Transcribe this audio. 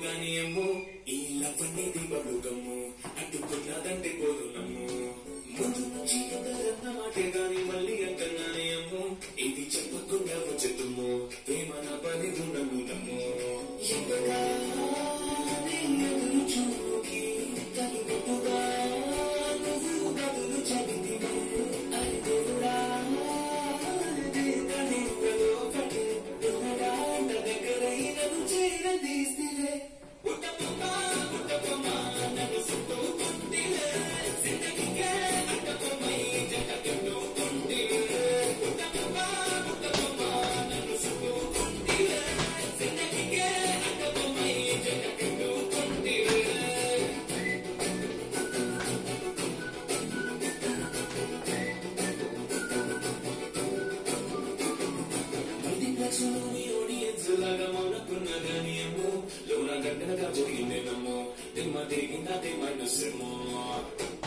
గాని ఏమో ఈ లవ్వనేది బలుగమ్ము అడ్డుకున్నదంటే పోదు నమ్ము ముందు నుంచి ఎదరన్న మాటే గాని మళ్ళీ అంటున్నానే అమ్ము ఇది చెప్పకుండా వచ్చేతుమ్ము ప్రేమ నా పనిదు నన్ను నమ్ము ఎదురు చూకి కలిగొట్టుగా నువ్వు బదులు చదివితే అది దేవుడా Lola ganda ka jogi ne namo, din ma de ginda de ma no sirmo.